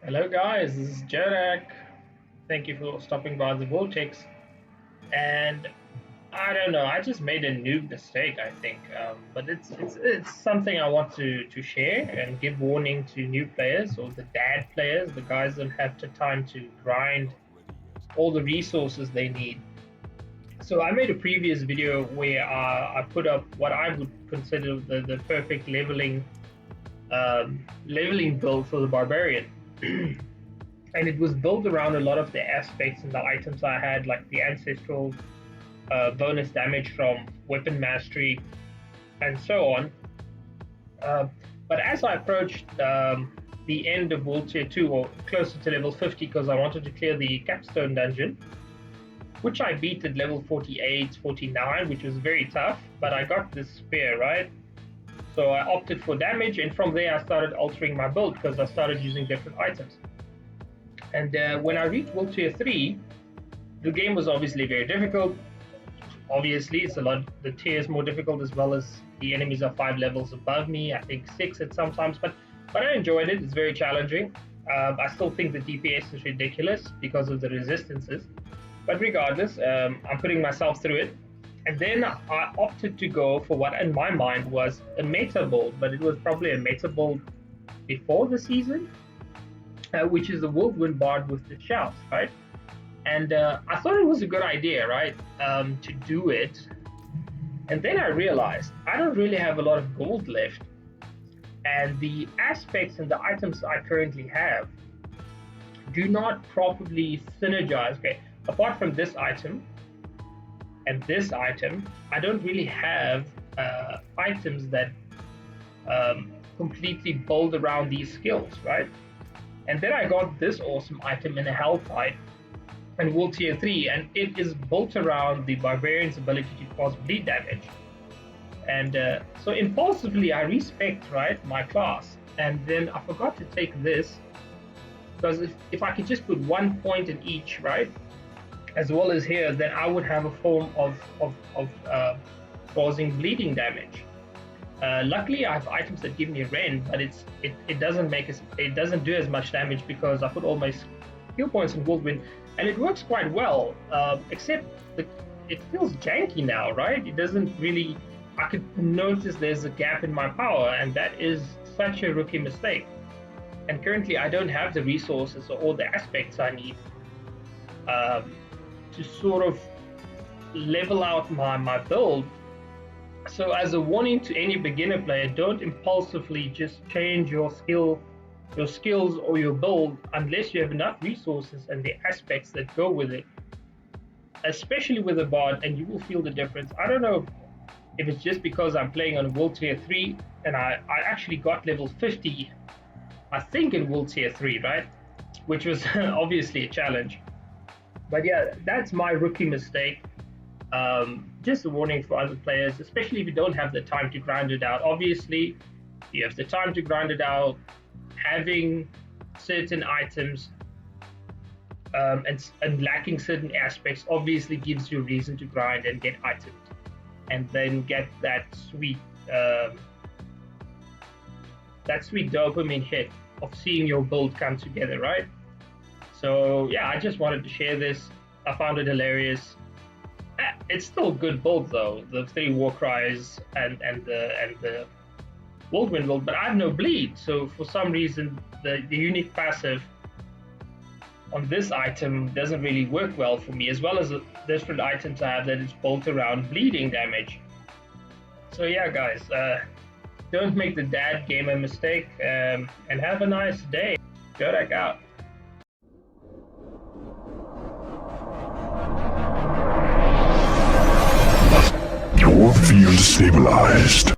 Hello guys, this is Jarak. Thank you for stopping by the Vortex. And I don't know, I just made a new mistake, I think. But it's something I want to share and give warning to new players or the dad players, the guys that have the time to grind all the resources they need. So I made a previous video where I put up what I would consider the perfect leveling build for the Barbarian. And it was built around a lot of the aspects and the items I had, like the ancestral bonus damage from weapon mastery and so on. But as I approached the end of World Tier 2, or closer to level 50, because I wanted to clear the capstone dungeon, which I beat at level 48, 49, which was very tough, but I got this spear, right? So I opted for damage, and from there I started altering my build because I started using different items. And when I reached World Tier 3, the game was obviously very difficult. Obviously, it's a lot. The tier is more difficult, as well as the enemies are 5 levels above me. I think 6 at sometimes, but I enjoyed it. It's very challenging. I still think the DPS is ridiculous because of the resistances. But regardless, I'm putting myself through it. And then I opted to go for what in my mind was a meta build, but it was probably a meta build before the season, which is the Whirlwind Bard with the shouts, right? And I thought it was a good idea, right, to do it. And then I realized I don't really have a lot of gold left. And the aspects and the items I currently have do not properly synergize. Okay, apart from this item and this item, I don't really have items that completely build around these skills, right? And then I got this awesome item in a Hell Fight in World Tier 3, and it is built around the Barbarian's ability to cause bleed damage. And so impulsively I respect, right, my class, and then I forgot to take this, because if I could just put 1 point in each, right, as well as here, then I would have a form of causing bleeding damage. Luckily, I have items that give me rend, but it doesn't do as much damage because I put all my skill points in Whirlwind, and it works quite well. Except it feels janky now, right? It doesn't really. I could notice there's a gap in my power, and that is such a rookie mistake. And currently, I don't have the resources or all the aspects I need to sort of level out my build. So as a warning to any beginner player, don't impulsively just change your skills or your build unless you have enough resources and the aspects that go with it, especially with a bard, and you will feel the difference. I don't know if it's just because I'm playing on World Tier 3 and I actually got level 50, I think, in World Tier 3, right? Which was obviously a challenge. But yeah, that's my rookie mistake. Just a warning for other players, especially if you don't have the time to grind it out. Obviously, you have the time to grind it out. Having certain items and lacking certain aspects obviously gives you a reason to grind and get items, and then get that sweet dopamine hit of seeing your build come together, right? So yeah, I just wanted to share this. I found it hilarious. It's still a good build though, the 3 war cries and the Whirlwind build, but I have no bleed, so for some reason the unique passive on this item doesn't really work well for me, as well as the different items I have that is built around bleeding damage. So yeah guys, don't make the dad gamer mistake, and have a nice day. Go back out. Your field stabilized.